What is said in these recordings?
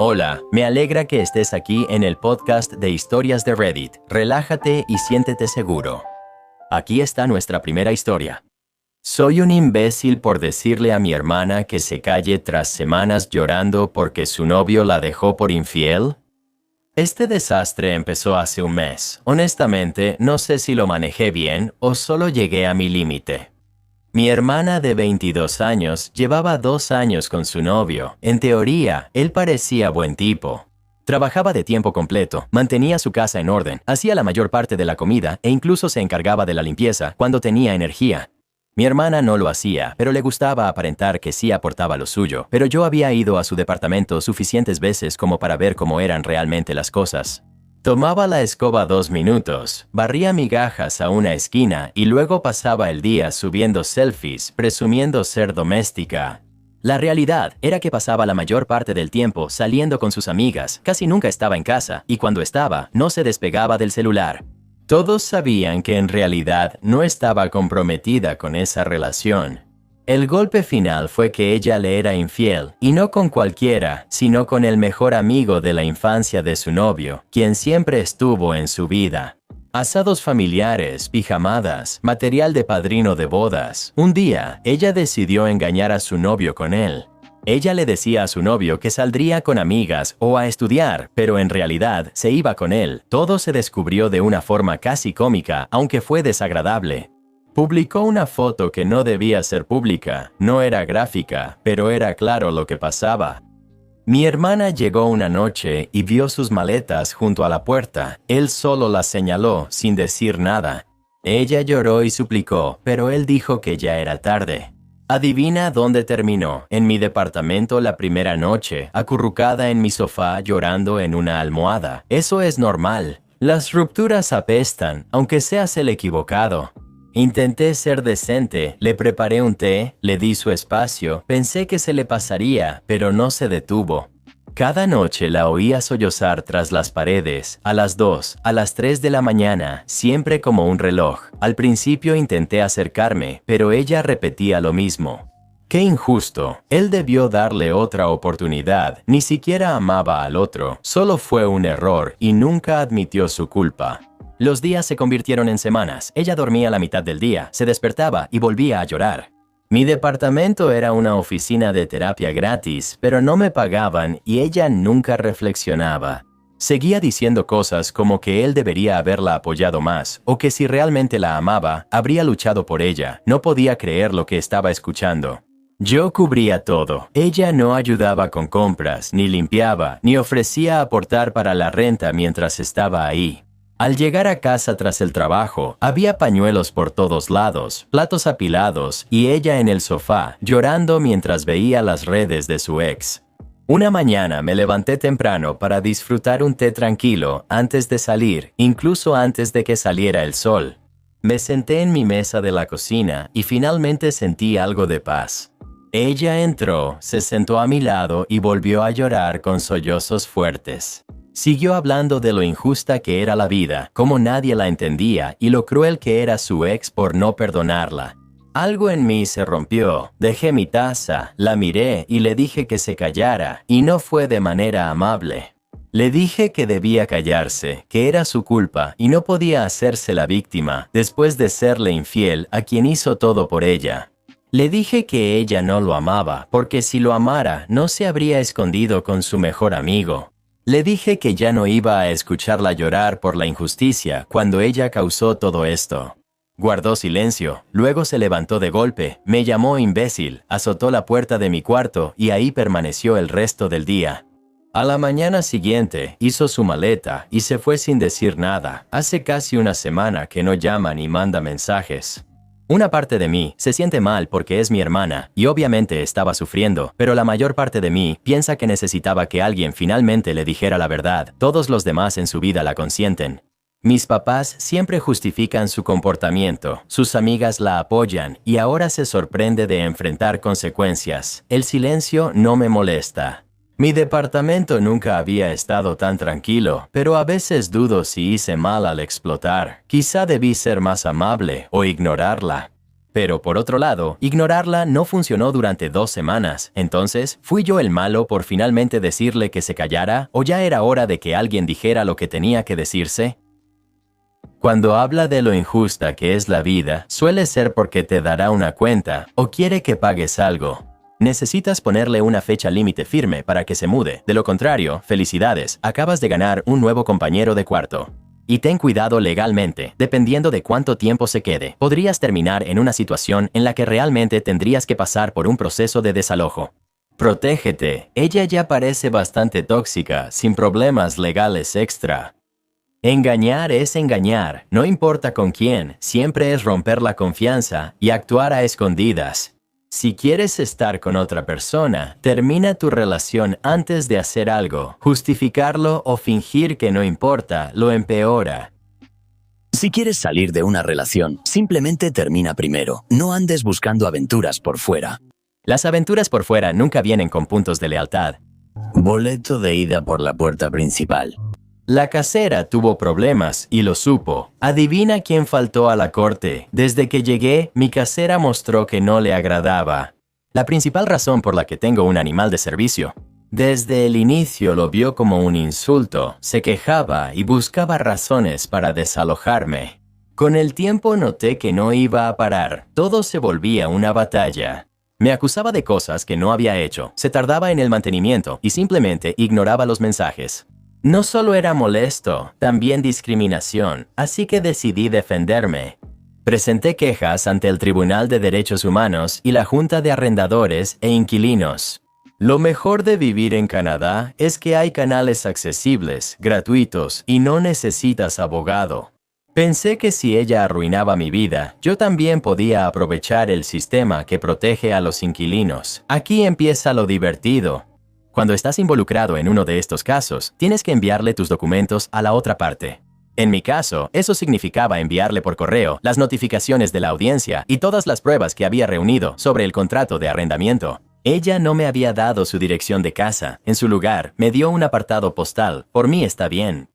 Hola, me alegra que estés aquí en el podcast de historias de Reddit. Relájate y siéntete seguro. Aquí está nuestra primera historia. Soy un imbécil por decirle a mi hermana que se calle tras semanas llorando porque su novio la dejó por infiel. Este desastre empezó hace un mes. Honestamente, no sé si lo manejé bien o solo llegué a mi límite. Mi hermana de 22 años llevaba 2 años con su novio. En teoría, él parecía buen tipo. Trabajaba de tiempo completo, mantenía su casa en orden, hacía la mayor parte de la comida e incluso se encargaba de la limpieza cuando tenía energía. Mi hermana no lo hacía, pero le gustaba aparentar que sí aportaba lo suyo. Pero yo había ido a su departamento suficientes veces como para ver cómo eran realmente las cosas. Tomaba la escoba 2 minutos, barría migajas a una esquina y luego pasaba el día subiendo selfies, presumiendo ser doméstica. La realidad era que pasaba la mayor parte del tiempo saliendo con sus amigas, casi nunca estaba en casa y cuando estaba, no se despegaba del celular. Todos sabían que en realidad no estaba comprometida con esa relación. El golpe final fue que ella le era infiel, y no con cualquiera, sino con el mejor amigo de la infancia de su novio, quien siempre estuvo en su vida. Asados familiares, pijamadas, material de padrino de bodas. Un día, ella decidió engañar a su novio con él. Ella le decía a su novio que saldría con amigas o a estudiar, pero en realidad se iba con él. Todo se descubrió de una forma casi cómica, aunque fue desagradable. Publicó una foto que no debía ser pública, no era gráfica, pero era claro lo que pasaba. Mi hermana llegó una noche y vio sus maletas junto a la puerta. Él solo las señaló, sin decir nada. Ella lloró y suplicó, pero él dijo que ya era tarde. Adivina dónde terminó. En mi departamento la primera noche, acurrucada en mi sofá llorando en una almohada. Eso es normal. Las rupturas apestan, aunque seas el equivocado. Intenté ser decente, le preparé un té, le di su espacio, pensé que se le pasaría, pero no se detuvo. Cada noche la oía sollozar tras las paredes, a las 2, a las 3 de la mañana, siempre como un reloj. Al principio intenté acercarme, pero ella repetía lo mismo. ¡Qué injusto! Él debió darle otra oportunidad, ni siquiera amaba al otro, solo fue un error y nunca admitió su culpa. Los días se convirtieron en semanas. Ella dormía la mitad del día, se despertaba y volvía a llorar. Mi departamento era una oficina de terapia gratis, pero no me pagaban y ella nunca reflexionaba. Seguía diciendo cosas como que él debería haberla apoyado más, o que si realmente la amaba, habría luchado por ella. No podía creer lo que estaba escuchando. Yo cubría todo. Ella no ayudaba con compras, ni limpiaba, ni ofrecía aportar para la renta mientras estaba ahí. Al llegar a casa tras el trabajo, había pañuelos por todos lados, platos apilados y ella en el sofá, llorando mientras veía las redes de su ex. Una mañana me levanté temprano para disfrutar un té tranquilo antes de salir, incluso antes de que saliera el sol. Me senté en mi mesa de la cocina y finalmente sentí algo de paz. Ella entró, se sentó a mi lado y volvió a llorar con sollozos fuertes. Siguió hablando de lo injusta que era la vida, cómo nadie la entendía y lo cruel que era su ex por no perdonarla. Algo en mí se rompió, dejé mi taza, la miré y le dije que se callara, y no fue de manera amable. Le dije que debía callarse, que era su culpa y no podía hacerse la víctima después de serle infiel a quien hizo todo por ella. Le dije que ella no lo amaba, porque si lo amara no se habría escondido con su mejor amigo. Le dije que ya no iba a escucharla llorar por la injusticia cuando ella causó todo esto. Guardó silencio, luego se levantó de golpe, me llamó imbécil, azotó la puerta de mi cuarto y ahí permaneció el resto del día. A la mañana siguiente hizo su maleta y se fue sin decir nada. Hace casi una semana que no llama ni manda mensajes. Una parte de mí se siente mal porque es mi hermana y obviamente estaba sufriendo, pero la mayor parte de mí piensa que necesitaba que alguien finalmente le dijera la verdad. Todos los demás en su vida la consienten. Mis papás siempre justifican su comportamiento, sus amigas la apoyan y ahora se sorprende de enfrentar consecuencias. El silencio no me molesta. Mi departamento nunca había estado tan tranquilo, pero a veces dudo si hice mal al explotar. Quizá debí ser más amable o ignorarla. Pero por otro lado, ignorarla no funcionó durante 2 semanas. Entonces, ¿fui yo el malo por finalmente decirle que se callara o ya era hora de que alguien dijera lo que tenía que decirse? Cuando habla de lo injusta que es la vida, suele ser porque te dará una cuenta o quiere que pagues algo. Necesitas ponerle una fecha límite firme para que se mude. De lo contrario, felicidades, acabas de ganar un nuevo compañero de cuarto. Y ten cuidado legalmente, dependiendo de cuánto tiempo se quede. Podrías terminar en una situación en la que realmente tendrías que pasar por un proceso de desalojo. Protégete, ella ya parece bastante tóxica, sin problemas legales extra. Engañar es engañar, no importa con quién, siempre es romper la confianza y actuar a escondidas. Si quieres estar con otra persona, termina tu relación antes de hacer algo. Justificarlo o fingir que no importa lo empeora. Si quieres salir de una relación, simplemente termina primero. No andes buscando aventuras por fuera. Las aventuras por fuera nunca vienen con puntos de lealtad. Boleto de ida por la puerta principal. La casera tuvo problemas y lo supo. Adivina quién faltó a la corte. Desde que llegué, mi casera mostró que no le agradaba. La principal razón por la que tengo un animal de servicio. Desde el inicio lo vio como un insulto, se quejaba y buscaba razones para desalojarme. Con el tiempo noté que no iba a parar, todo se volvía una batalla. Me acusaba de cosas que no había hecho, se tardaba en el mantenimiento y simplemente ignoraba los mensajes. No solo era molesto, también discriminación, así que decidí defenderme. Presenté quejas ante el Tribunal de Derechos Humanos y la Junta de Arrendadores e Inquilinos. Lo mejor de vivir en Canadá es que hay canales accesibles, gratuitos y no necesitas abogado. Pensé que si ella arruinaba mi vida, yo también podía aprovechar el sistema que protege a los inquilinos. Aquí empieza lo divertido. Cuando estás involucrado en uno de estos casos, tienes que enviarle tus documentos a la otra parte. En mi caso, eso significaba enviarle por correo las notificaciones de la audiencia y todas las pruebas que había reunido sobre el contrato de arrendamiento. Ella no me había dado su dirección de casa. En su lugar, me dio un apartado postal. Por mí está bien.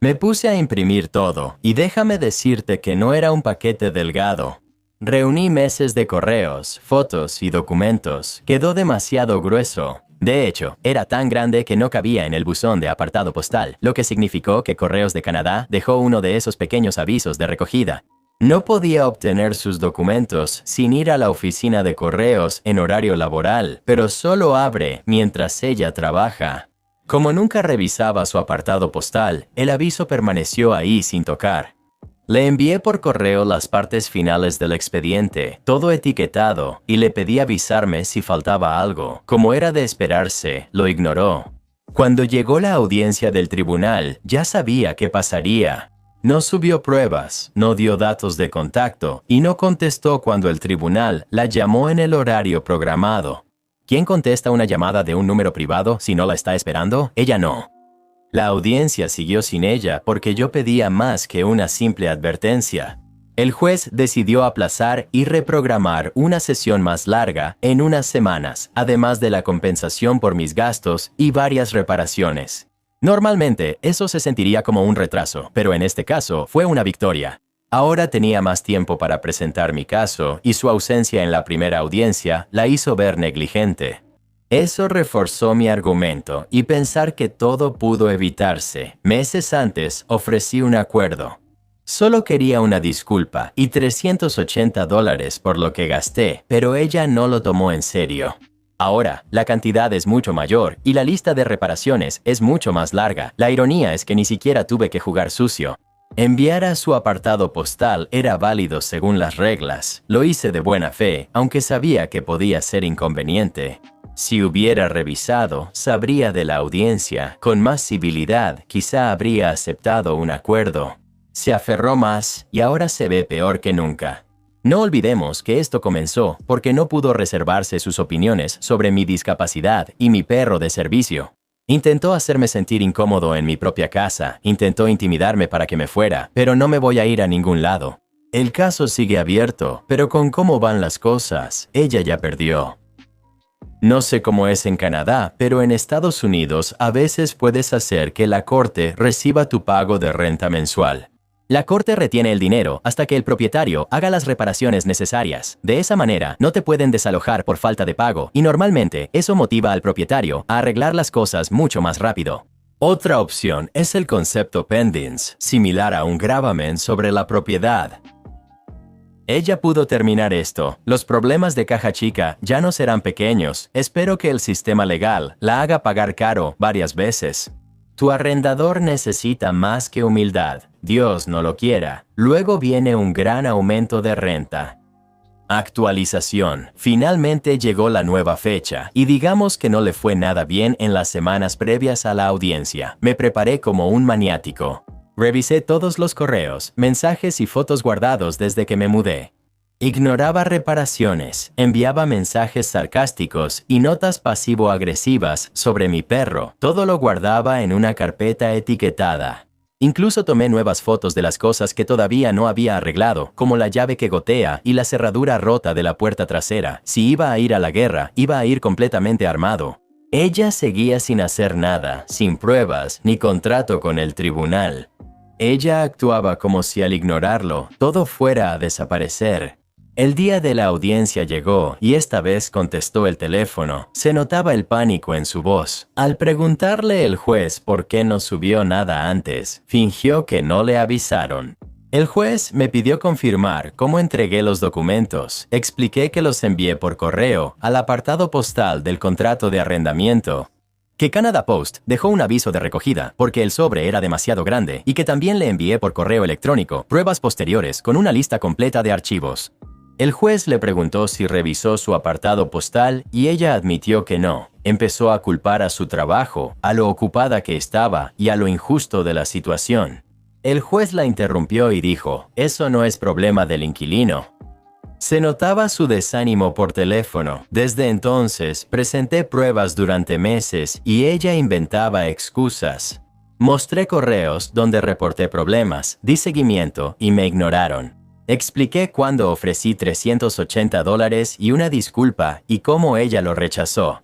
Me puse a imprimir todo, y déjame decirte que no era un paquete delgado. Reuní meses de correos, fotos y documentos. Quedó demasiado grueso. De hecho, era tan grande que no cabía en el buzón de apartado postal, lo que significó que Correos de Canadá dejó uno de esos pequeños avisos de recogida. No podía obtener sus documentos sin ir a la oficina de correos en horario laboral, pero solo abre mientras ella trabaja. Como nunca revisaba su apartado postal, el aviso permaneció ahí sin tocar. Le envié por correo las partes finales del expediente, todo etiquetado, y le pedí avisarme si faltaba algo. Como era de esperarse, lo ignoró. Cuando llegó la audiencia del tribunal, ya sabía qué pasaría. No subió pruebas, no dio datos de contacto y no contestó cuando el tribunal la llamó en el horario programado. ¿Quién contesta una llamada de un número privado si no la está esperando? Ella no. La audiencia siguió sin ella porque yo pedía más que una simple advertencia. El juez decidió aplazar y reprogramar una sesión más larga en unas semanas, además de la compensación por mis gastos y varias reparaciones. Normalmente, eso se sentiría como un retraso, pero en este caso fue una victoria. Ahora tenía más tiempo para presentar mi caso y su ausencia en la primera audiencia la hizo ver negligente. Eso reforzó mi argumento y pensar que todo pudo evitarse. Meses antes ofrecí un acuerdo. Solo quería una disculpa y $380 por lo que gasté, pero ella no lo tomó en serio. Ahora, la cantidad es mucho mayor y la lista de reparaciones es mucho más larga. La ironía es que ni siquiera tuve que jugar sucio. Enviar a su apartado postal era válido según las reglas. Lo hice de buena fe, aunque sabía que podía ser inconveniente. Si hubiera revisado, sabría de la audiencia. Con más civilidad, quizá habría aceptado un acuerdo. Se aferró más y ahora se ve peor que nunca. No olvidemos que esto comenzó porque no pudo reservarse sus opiniones sobre mi discapacidad y mi perro de servicio. Intentó hacerme sentir incómodo en mi propia casa, intentó intimidarme para que me fuera, pero no me voy a ir a ningún lado. El caso sigue abierto, pero con cómo van las cosas, ella ya perdió. No sé cómo es en Canadá, pero en Estados Unidos a veces puedes hacer que la corte reciba tu pago de renta mensual. La corte retiene el dinero hasta que el propietario haga las reparaciones necesarias. De esa manera, no te pueden desalojar por falta de pago y normalmente eso motiva al propietario a arreglar las cosas mucho más rápido. Otra opción es el concepto pendens, similar a un gravamen sobre la propiedad. Ella pudo terminar esto. Los problemas de caja chica ya no serán pequeños. Espero que el sistema legal la haga pagar caro varias veces. Tu arrendador necesita más que humildad. Dios no lo quiera. Luego viene un gran aumento de renta. Actualización. Finalmente llegó la nueva fecha y digamos que no le fue nada bien en las semanas previas a la audiencia. Me preparé como un maniático. Revisé todos los correos, mensajes y fotos guardados desde que me mudé. Ignoraba reparaciones, enviaba mensajes sarcásticos y notas pasivo-agresivas sobre mi perro. Todo lo guardaba en una carpeta etiquetada. Incluso tomé nuevas fotos de las cosas que todavía no había arreglado, como la llave que gotea y la cerradura rota de la puerta trasera. Si iba a ir a la guerra, iba a ir completamente armado. Ella seguía sin hacer nada, sin pruebas ni contrato con el tribunal. Ella actuaba como si al ignorarlo, todo fuera a desaparecer. El día de la audiencia llegó y esta vez contestó el teléfono. Se notaba el pánico en su voz. Al preguntarle el juez por qué no subió nada antes, fingió que no le avisaron. El juez me pidió confirmar cómo entregué los documentos. Expliqué que los envié por correo al apartado postal del contrato de arrendamiento. Que Canada Post dejó un aviso de recogida porque el sobre era demasiado grande y que también le envié por correo electrónico pruebas posteriores con una lista completa de archivos. El juez le preguntó si revisó su apartado postal y ella admitió que no. Empezó a culpar a su trabajo, a lo ocupada que estaba y a lo injusto de la situación. El juez la interrumpió y dijo, «Eso no es problema del inquilino». Se notaba su desánimo por teléfono. Desde entonces, presenté pruebas durante meses y ella inventaba excusas. Mostré correos donde reporté problemas, di seguimiento y me ignoraron. Expliqué cuándo ofrecí $380 y una disculpa y cómo ella lo rechazó.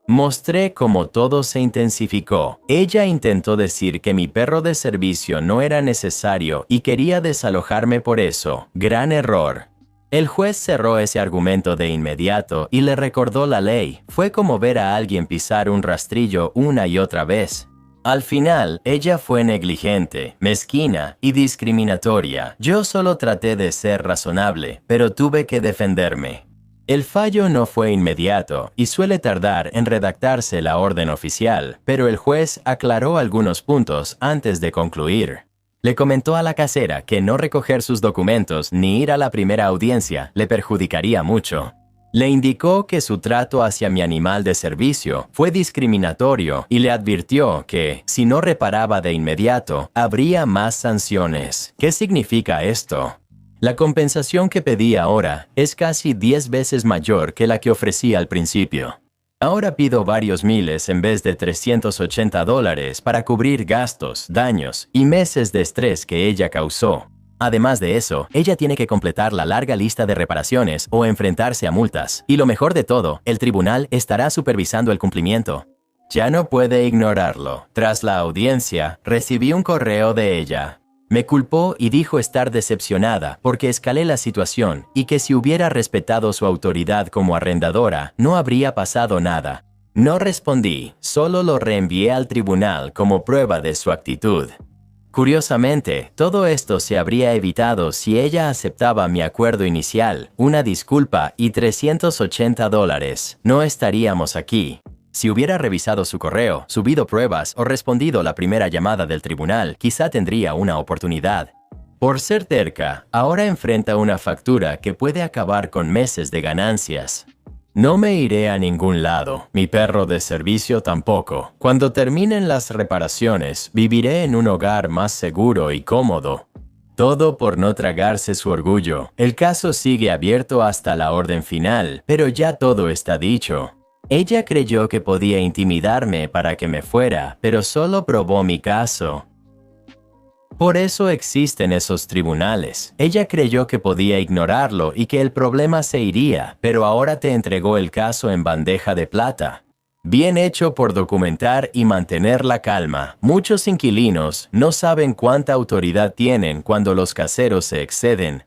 Mostré cómo todo se intensificó. Ella intentó decir que mi perro de servicio no era necesario y quería desalojarme por eso. Gran error. El juez cerró ese argumento de inmediato y le recordó la ley. Fue como ver a alguien pisar un rastrillo una y otra vez. Al final, ella fue negligente, mezquina y discriminatoria. Yo solo traté de ser razonable, pero tuve que defenderme. El fallo no fue inmediato y suele tardar en redactarse la orden oficial, pero el juez aclaró algunos puntos antes de concluir. Le comentó a la casera que no recoger sus documentos ni ir a la primera audiencia le perjudicaría mucho. Le indicó que su trato hacia mi animal de servicio fue discriminatorio y le advirtió que, si no reparaba de inmediato, habría más sanciones. ¿Qué significa esto? La compensación que pedí ahora es casi 10 veces mayor que la que ofrecí al principio. Ahora pido varios miles en vez de $380 para cubrir gastos, daños y meses de estrés que ella causó. Además de eso, ella tiene que completar la larga lista de reparaciones o enfrentarse a multas. Y lo mejor de todo, el tribunal estará supervisando el cumplimiento. Ya no puede ignorarlo. Tras la audiencia, recibí un correo de ella. Me culpó y dijo estar decepcionada porque escalé la situación y que si hubiera respetado su autoridad como arrendadora, no habría pasado nada. No respondí, solo lo reenvié al tribunal como prueba de su actitud. Curiosamente, todo esto se habría evitado si ella aceptaba mi acuerdo inicial, una disculpa y $380. No estaríamos aquí. Si hubiera revisado su correo, subido pruebas o respondido la primera llamada del tribunal, quizá tendría una oportunidad. Por ser terca, ahora enfrenta una factura que puede acabar con meses de ganancias. No me iré a ningún lado, mi perro de servicio tampoco. Cuando terminen las reparaciones, viviré en un hogar más seguro y cómodo. Todo por no tragarse su orgullo. El caso sigue abierto hasta la orden final, pero ya todo está dicho. Ella creyó que podía intimidarme para que me fuera, pero solo probó mi caso. Por eso existen esos tribunales. Ella creyó que podía ignorarlo y que el problema se iría, pero ahora te entregó el caso en bandeja de plata. Bien hecho por documentar y mantener la calma. Muchos inquilinos no saben cuánta autoridad tienen cuando los caseros se exceden.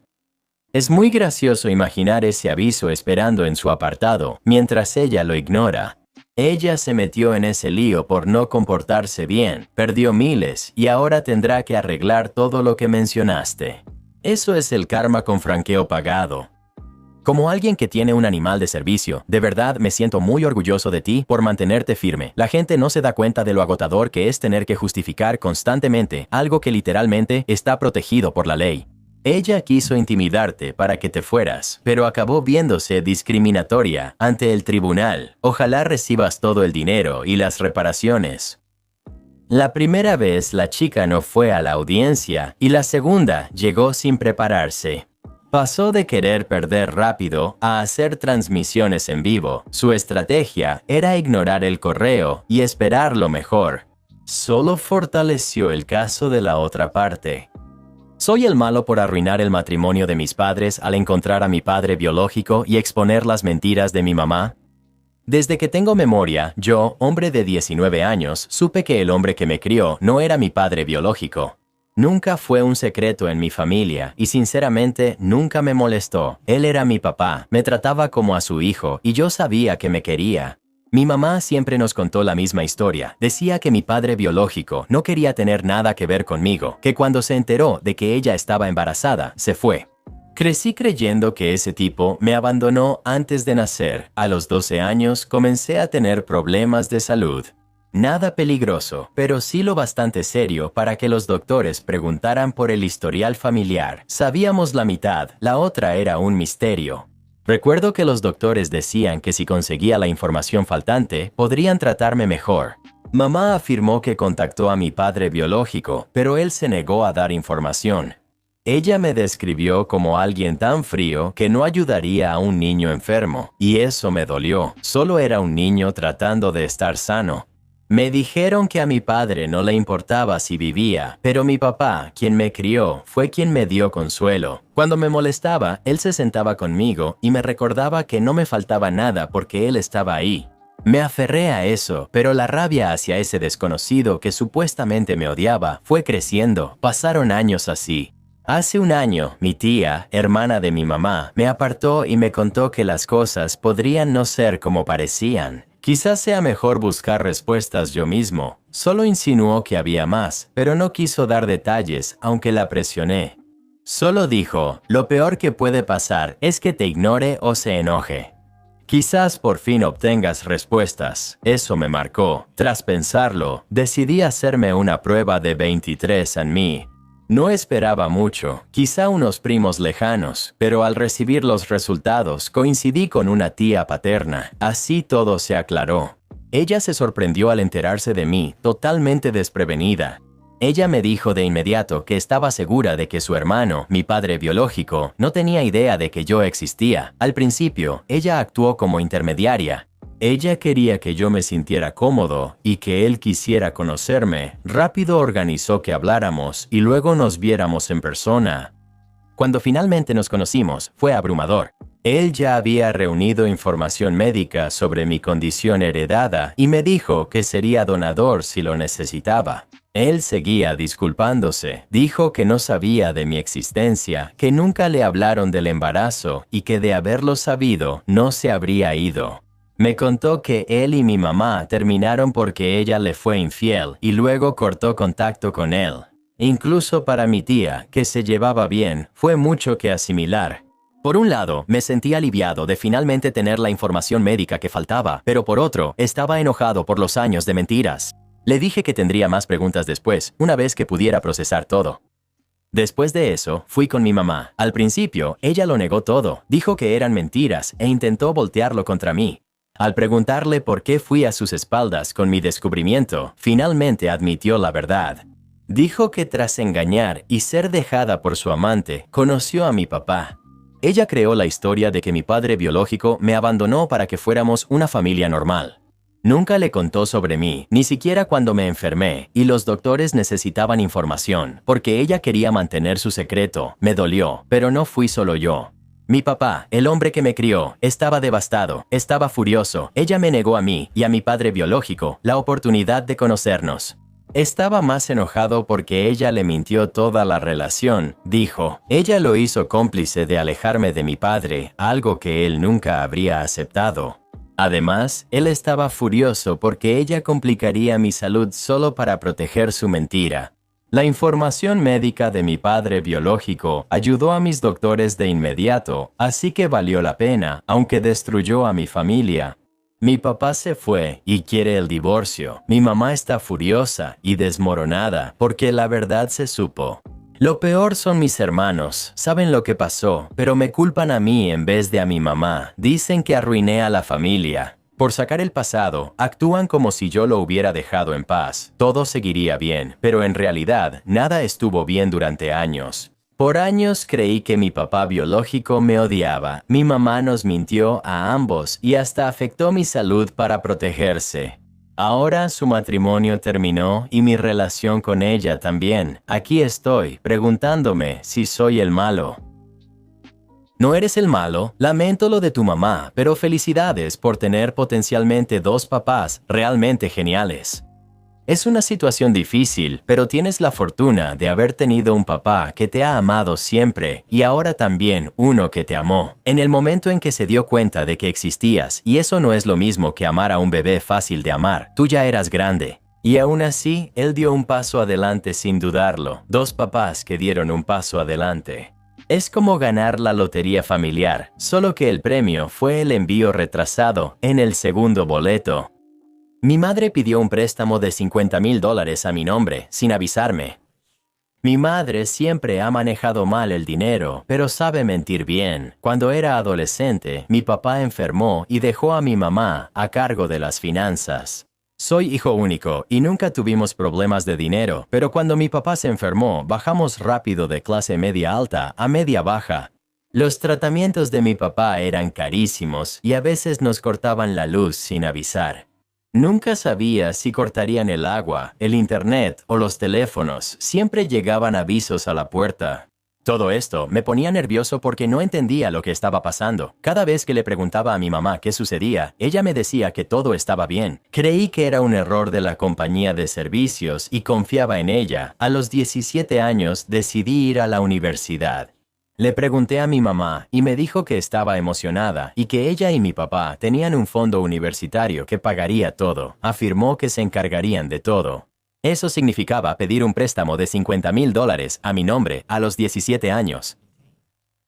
Es muy gracioso imaginar ese aviso esperando en su apartado, mientras ella lo ignora. Ella se metió en ese lío por no comportarse bien, perdió miles y ahora tendrá que arreglar todo lo que mencionaste. Eso es el karma con franqueo pagado. Como alguien que tiene un animal de servicio, de verdad me siento muy orgulloso de ti por mantenerte firme. La gente no se da cuenta de lo agotador que es tener que justificar constantemente algo que literalmente está protegido por la ley. Ella quiso intimidarte para que te fueras, pero acabó viéndose discriminatoria ante el tribunal. Ojalá recibas todo el dinero y las reparaciones. La primera vez la chica no fue a la audiencia y la segunda llegó sin prepararse. Pasó de querer perder rápido a hacer transmisiones en vivo. Su estrategia era ignorar el correo y esperar lo mejor. Solo fortaleció el caso de la otra parte. ¿Soy el malo por arruinar el matrimonio de mis padres al encontrar a mi padre biológico y exponer las mentiras de mi mamá? Desde que tengo memoria, yo, hombre de 19 años, supe que el hombre que me crió no era mi padre biológico. Nunca fue un secreto en mi familia y sinceramente nunca me molestó. Él era mi papá, me trataba como a su hijo y yo sabía que me quería. Mi mamá siempre nos contó la misma historia. Decía que mi padre biológico no quería tener nada que ver conmigo, que cuando se enteró de que ella estaba embarazada, se fue. Crecí creyendo que ese tipo me abandonó antes de nacer. A los 12 años comencé a tener problemas de salud. Nada peligroso, pero sí lo bastante serio para que los doctores preguntaran por el historial familiar. Sabíamos la mitad, la otra era un misterio. Recuerdo que los doctores decían que si conseguía la información faltante, podrían tratarme mejor. Mamá afirmó que contactó a mi padre biológico, pero él se negó a dar información. Ella me describió como alguien tan frío que no ayudaría a un niño enfermo, y eso me dolió. Solo era un niño tratando de estar sano. Me dijeron que a mi padre no le importaba si vivía, pero mi papá, quien me crió, fue quien me dio consuelo. Cuando me molestaba, él se sentaba conmigo y me recordaba que no me faltaba nada porque él estaba ahí. Me aferré a eso, pero la rabia hacia ese desconocido que supuestamente me odiaba fue creciendo. Pasaron años así. Hace un año, mi tía, hermana de mi mamá, me apartó y me contó que las cosas podrían no ser como parecían. Quizás sea mejor buscar respuestas yo mismo. Solo insinuó que había más, pero no quiso dar detalles, aunque la presioné. Solo dijo, lo peor que puede pasar es que te ignore o se enoje. Quizás por fin obtengas respuestas. Eso me marcó. Tras pensarlo, decidí hacerme una prueba de 23andMe. No esperaba mucho, quizá unos primos lejanos, pero al recibir los resultados coincidí con una tía paterna. Así todo se aclaró. Ella se sorprendió al enterarse de mí, totalmente desprevenida. Ella me dijo de inmediato que estaba segura de que su hermano, mi padre biológico, no tenía idea de que yo existía. Al principio, ella actuó como intermediaria. Ella quería que yo me sintiera cómodo y que él quisiera conocerme. Rápido organizó que habláramos y luego nos viéramos en persona. Cuando finalmente nos conocimos, fue abrumador. Él ya había reunido información médica sobre mi condición heredada y me dijo que sería donador si lo necesitaba. Él seguía disculpándose. Dijo que no sabía de mi existencia, que nunca le hablaron del embarazo y que de haberlo sabido no se habría ido. Me contó que él y mi mamá terminaron porque ella le fue infiel y luego cortó contacto con él. Incluso para mi tía, que se llevaba bien, fue mucho que asimilar. Por un lado, me sentí aliviado de finalmente tener la información médica que faltaba, pero por otro, estaba enojado por los años de mentiras. Le dije que tendría más preguntas después, una vez que pudiera procesar todo. Después de eso, fui con mi mamá. Al principio, ella lo negó todo, dijo que eran mentiras e intentó voltearlo contra mí. Al preguntarle por qué fui a sus espaldas con mi descubrimiento, finalmente admitió la verdad. Dijo que tras engañar y ser dejada por su amante, conoció a mi papá. Ella creó la historia de que mi padre biológico me abandonó para que fuéramos una familia normal. Nunca le contó sobre mí, ni siquiera cuando me enfermé, y los doctores necesitaban información, porque ella quería mantener su secreto. Me dolió, pero no fui solo yo. Mi papá, el hombre que me crió, estaba devastado, estaba furioso. Ella me negó a mí y a mi padre biológico la oportunidad de conocernos. Estaba más enojado porque ella le mintió toda la relación, dijo. Ella lo hizo cómplice de alejarme de mi padre, algo que él nunca habría aceptado. Además, él estaba furioso porque ella complicaría mi salud solo para proteger su mentira. La información médica de mi padre biológico ayudó a mis doctores de inmediato, así que valió la pena, aunque destruyó a mi familia. Mi papá se fue y quiere el divorcio. Mi mamá está furiosa y desmoronada porque la verdad se supo. Lo peor son mis hermanos. Saben lo que pasó, pero me culpan a mí en vez de a mi mamá. Dicen que arruiné a la familia. Por sacar el pasado, actúan como si yo lo hubiera dejado en paz. Todo seguiría bien, pero en realidad nada estuvo bien durante años. Por años creí que mi papá biológico me odiaba. Mi mamá nos mintió a ambos y hasta afectó mi salud para protegerse. Ahora su matrimonio terminó y mi relación con ella también. Aquí estoy, preguntándome si soy el malo. No eres el malo, lamento lo de tu mamá, pero felicidades por tener potencialmente dos papás realmente geniales. Es una situación difícil, pero tienes la fortuna de haber tenido un papá que te ha amado siempre y ahora también uno que te amó. En el momento en que se dio cuenta de que existías, y eso no es lo mismo que amar a un bebé fácil de amar, tú ya eras grande. Y aún así, él dio un paso adelante sin dudarlo. Dos papás que dieron un paso adelante. Es como ganar la lotería familiar, solo que el premio fue el envío retrasado en el segundo boleto. Mi madre pidió un préstamo de $50,000 a mi nombre, sin avisarme. Mi madre siempre ha manejado mal el dinero, pero sabe mentir bien. Cuando era adolescente, mi papá enfermó y dejó a mi mamá a cargo de las finanzas. Soy hijo único y nunca tuvimos problemas de dinero, pero cuando mi papá se enfermó, bajamos rápido de clase media alta a media baja. Los tratamientos de mi papá eran carísimos y a veces nos cortaban la luz sin avisar. Nunca sabía si cortarían el agua, el internet o los teléfonos. Siempre llegaban avisos a la puerta. Todo esto me ponía nervioso porque no entendía lo que estaba pasando. Cada vez que le preguntaba a mi mamá qué sucedía, ella me decía que todo estaba bien. Creí que era un error de la compañía de servicios y confiaba en ella. A los 17 años decidí ir a la universidad. Le pregunté a mi mamá y me dijo que estaba emocionada y que ella y mi papá tenían un fondo universitario que pagaría todo. Afirmó que se encargarían de todo. Eso significaba pedir un préstamo de $50,000 a mi nombre a los 17 años.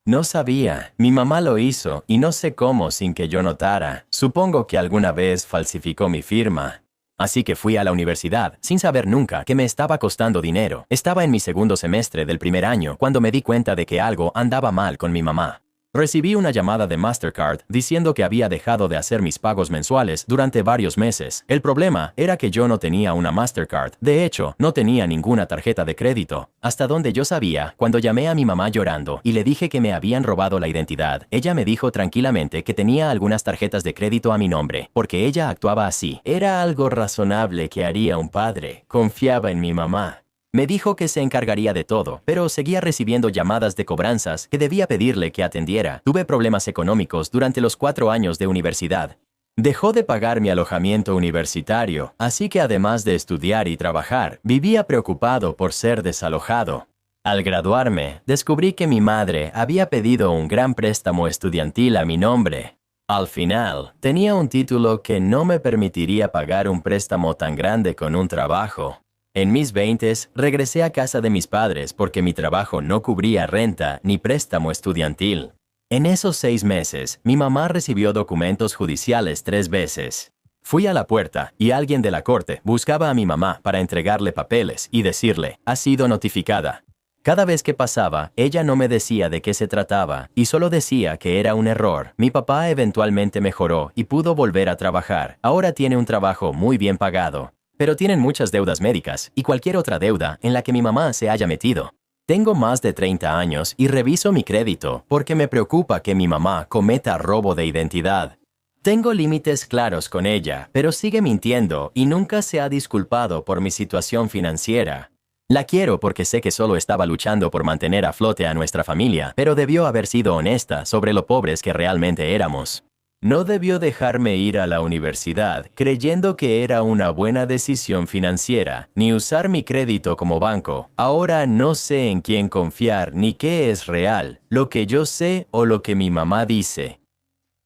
No sabía. Mi mamá lo hizo y no sé cómo sin que yo notara. Supongo que alguna vez falsificó mi firma. Así que fui a la universidad, sin saber nunca que me estaba costando dinero. Estaba en mi segundo semestre del primer año cuando me di cuenta de que algo andaba mal con mi mamá. Recibí una llamada de Mastercard diciendo que había dejado de hacer mis pagos mensuales durante varios meses. El problema era que yo no tenía una Mastercard. De hecho, no tenía ninguna tarjeta de crédito. Hasta donde yo sabía, cuando llamé a mi mamá llorando y le dije que me habían robado la identidad, ella me dijo tranquilamente que tenía algunas tarjetas de crédito a mi nombre, porque ella actuaba así. Era algo razonable que haría un padre. Confiaba en mi mamá. Me dijo que se encargaría de todo, pero seguía recibiendo llamadas de cobranzas que debía pedirle que atendiera. Tuve problemas económicos durante los 4 años de universidad. Dejó de pagar mi alojamiento universitario, así que además de estudiar y trabajar, vivía preocupado por ser desalojado. Al graduarme, descubrí que mi madre había pedido un gran préstamo estudiantil a mi nombre. Al final, tenía un título que no me permitiría pagar un préstamo tan grande con un trabajo. En mis 20s, regresé a casa de mis padres porque mi trabajo no cubría renta ni préstamo estudiantil. En esos 6 meses, mi mamá recibió documentos judiciales 3 veces. Fui a la puerta y alguien de la corte buscaba a mi mamá para entregarle papeles y decirle, ha sido notificada. Cada vez que pasaba, ella no me decía de qué se trataba y solo decía que era un error. Mi papá eventualmente mejoró y pudo volver a trabajar. Ahora tiene un trabajo muy bien pagado. Pero tienen muchas deudas médicas y cualquier otra deuda en la que mi mamá se haya metido. Tengo más de 30 años y reviso mi crédito porque me preocupa que mi mamá cometa robo de identidad. Tengo límites claros con ella, pero sigue mintiendo y nunca se ha disculpado por mi situación financiera. La quiero porque sé que solo estaba luchando por mantener a flote a nuestra familia, pero debió haber sido honesta sobre lo pobres que realmente éramos. No debió dejarme ir a la universidad creyendo que era una buena decisión financiera, ni usar mi crédito como banco. Ahora no sé en quién confiar ni qué es real, lo que yo sé o lo que mi mamá dice.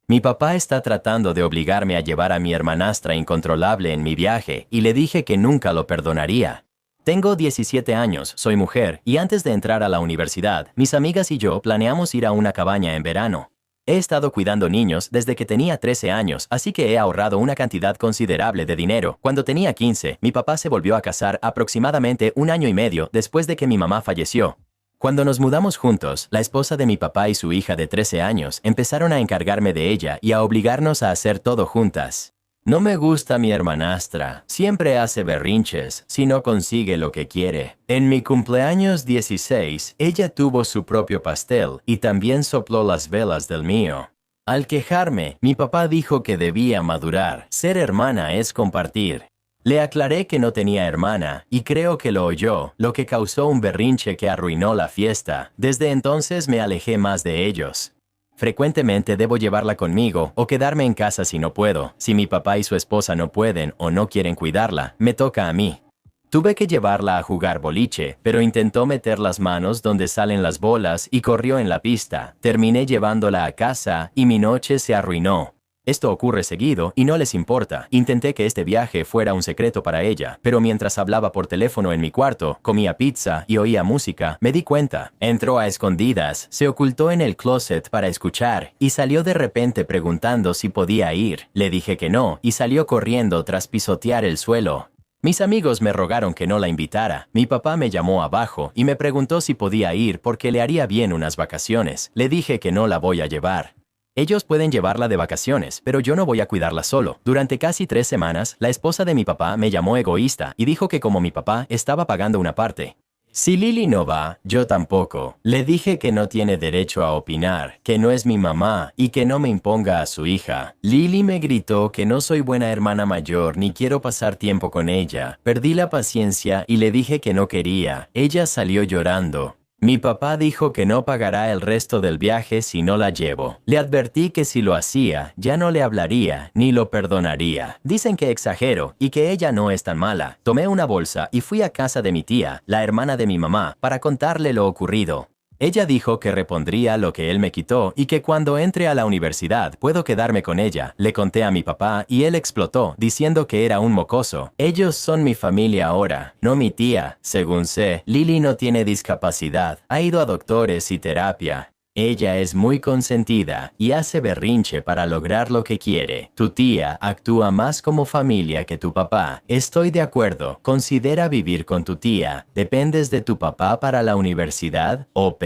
Mi papá está tratando de obligarme a llevar a mi hermanastra incontrolable en mi viaje y le dije que nunca lo perdonaría. Tengo 17 años, soy mujer, y antes de entrar a la universidad, mis amigas y yo planeamos ir a una cabaña en verano. He estado cuidando niños desde que tenía 13 años, así que he ahorrado una cantidad considerable de dinero. Cuando tenía 15, mi papá se volvió a casar aproximadamente 1 año y medio después de que mi mamá falleció. Cuando nos mudamos juntos, la esposa de mi papá y su hija de 13 años empezaron a encargarme de ella y a obligarnos a hacer todo juntas. No me gusta mi hermanastra. Siempre hace berrinches si no consigue lo que quiere. En mi cumpleaños 16, ella tuvo su propio pastel y también sopló las velas del mío. Al quejarme, mi papá dijo que debía madurar. Ser hermana es compartir. Le aclaré que no tenía hermana y creo que lo oyó, lo que causó un berrinche que arruinó la fiesta. Desde entonces me alejé más de ellos. Frecuentemente debo llevarla conmigo o quedarme en casa si no puedo. Si mi papá y su esposa no pueden o no quieren cuidarla, me toca a mí. Tuve que llevarla a jugar boliche, pero intentó meter las manos donde salen las bolas y corrió en la pista. Terminé llevándola a casa y mi noche se arruinó. Esto ocurre seguido y no les importa. Intenté que este viaje fuera un secreto para ella, pero mientras hablaba por teléfono en mi cuarto, comía pizza y oía música, me di cuenta. Entró a escondidas, se ocultó en el closet para escuchar y salió de repente preguntando si podía ir. Le dije que no y salió corriendo tras pisotear el suelo. Mis amigos me rogaron que no la invitara. Mi papá me llamó abajo y me preguntó si podía ir porque le haría bien unas vacaciones. Le dije que no la voy a llevar. Ellos pueden llevarla de vacaciones, pero yo no voy a cuidarla solo. Durante casi 3 semanas, la esposa de mi papá me llamó egoísta y dijo que como mi papá estaba pagando una parte. Si Lily no va, yo tampoco. Le dije que no tiene derecho a opinar, que no es mi mamá y que no me imponga a su hija. Lily me gritó que no soy buena hermana mayor ni quiero pasar tiempo con ella. Perdí la paciencia y le dije que no quería. Ella salió llorando. Mi papá dijo que no pagará el resto del viaje si no la llevo. Le advertí que si lo hacía, ya no le hablaría ni lo perdonaría. Dicen que exagero y que ella no es tan mala. Tomé una bolsa y fui a casa de mi tía, la hermana de mi mamá, para contarle lo ocurrido. Ella dijo que repondría lo que él me quitó y que cuando entre a la universidad puedo quedarme con ella. Le conté a mi papá y él explotó, diciendo que era un mocoso. Ellos son mi familia ahora, no mi tía. Según sé, Lily no tiene discapacidad. Ha ido a doctores y terapia. Ella es muy consentida y hace berrinche para lograr lo que quiere. Tu tía actúa más como familia que tu papá. Estoy de acuerdo. Considera vivir con tu tía. ¿Dependes de tu papá para la universidad? ¿OP?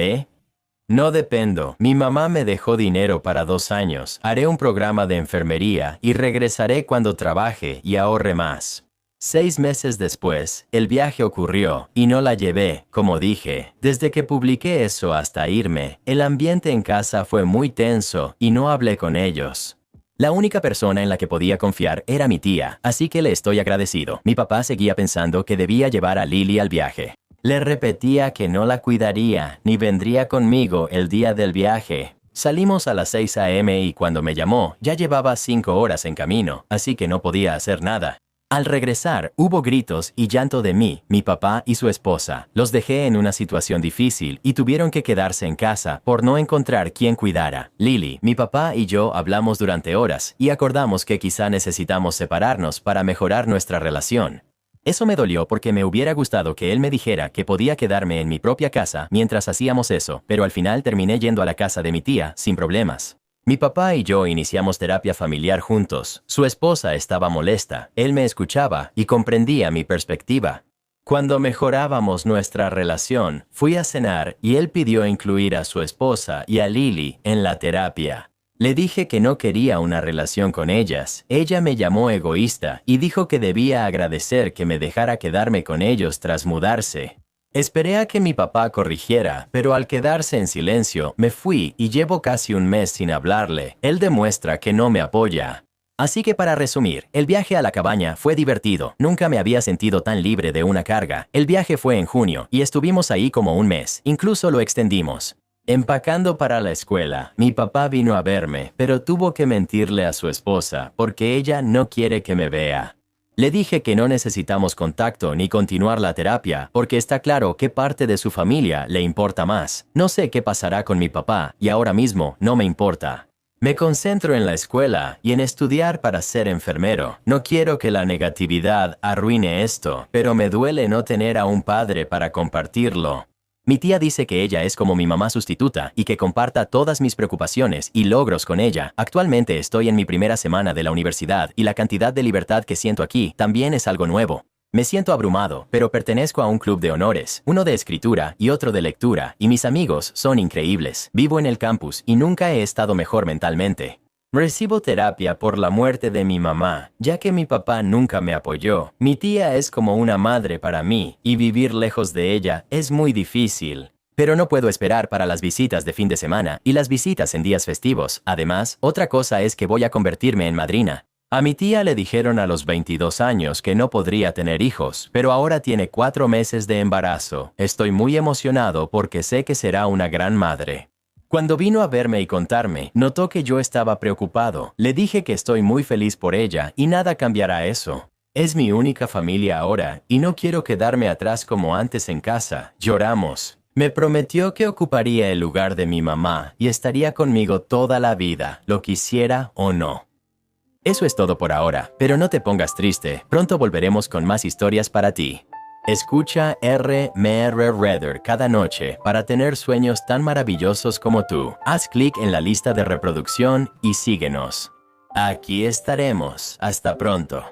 No dependo. Mi mamá me dejó dinero para 2 años. Haré un programa de enfermería y regresaré cuando trabaje y ahorre más. 6 meses después, el viaje ocurrió y no la llevé, como dije. Desde que publiqué eso hasta irme, el ambiente en casa fue muy tenso y no hablé con ellos. La única persona en la que podía confiar era mi tía, así que le estoy agradecido. Mi papá seguía pensando que debía llevar a Lily al viaje. Le repetía que no la cuidaría ni vendría conmigo el día del viaje. Salimos a las 6 a.m. y cuando me llamó, ya llevaba 5 horas en camino, así que no podía hacer nada. Al regresar, hubo gritos y llanto de mí, mi papá y su esposa. Los dejé en una situación difícil y tuvieron que quedarse en casa por no encontrar quien cuidara. Lily, mi papá y yo hablamos durante horas y acordamos que quizá necesitamos separarnos para mejorar nuestra relación. Eso me dolió porque me hubiera gustado que él me dijera que podía quedarme en mi propia casa mientras hacíamos eso, pero al final terminé yendo a la casa de mi tía sin problemas. Mi papá y yo iniciamos terapia familiar juntos. Su esposa estaba molesta. Él me escuchaba y comprendía mi perspectiva. Cuando mejorábamos nuestra relación, fui a cenar y él pidió incluir a su esposa y a Lily en la terapia. Le dije que no quería una relación con ellas. Ella me llamó egoísta y dijo que debía agradecer que me dejara quedarme con ellos tras mudarse. Esperé a que mi papá corrigiera, pero al quedarse en silencio, me fui y llevo casi un mes sin hablarle. Él demuestra que no me apoya. Así que para resumir, el viaje a la cabaña fue divertido. Nunca me había sentido tan libre de una carga. El viaje fue en junio y estuvimos ahí como un mes. Incluso lo extendimos. Empacando para la escuela, mi papá vino a verme, pero tuvo que mentirle a su esposa porque ella no quiere que me vea. Le dije que no necesitamos contacto ni continuar la terapia porque está claro qué parte de su familia le importa más. No sé qué pasará con mi papá y ahora mismo no me importa. Me concentro en la escuela y en estudiar para ser enfermero. No quiero que la negatividad arruine esto, pero me duele no tener a un padre para compartirlo. Mi tía dice que ella es como mi mamá sustituta y que comparta todas mis preocupaciones y logros con ella. Actualmente estoy en mi primera semana de la universidad y la cantidad de libertad que siento aquí también es algo nuevo. Me siento abrumado, pero pertenezco a un club de honores, uno de escritura y otro de lectura, y mis amigos son increíbles. Vivo en el campus y nunca he estado mejor mentalmente. Recibo terapia por la muerte de mi mamá, ya que mi papá nunca me apoyó. Mi tía es como una madre para mí, y vivir lejos de ella es muy difícil. Pero no puedo esperar para las visitas de fin de semana y las visitas en días festivos. Además, otra cosa es que voy a convertirme en madrina. A mi tía le dijeron a los 22 años que no podría tener hijos, pero ahora tiene 4 meses de embarazo. Estoy muy emocionado porque sé que será una gran madre. Cuando vino a verme y contarme, notó que yo estaba preocupado. Le dije que estoy muy feliz por ella y nada cambiará eso. Es mi única familia ahora y no quiero quedarme atrás como antes en casa. Lloramos. Me prometió que ocuparía el lugar de mi mamá y estaría conmigo toda la vida, lo quisiera o no. Eso es todo por ahora, pero no te pongas triste, pronto volveremos con más historias para ti. Escucha R.M.R. Redder cada noche para tener sueños tan maravillosos como tú. Haz clic en la lista de reproducción y síguenos. Aquí estaremos. Hasta pronto.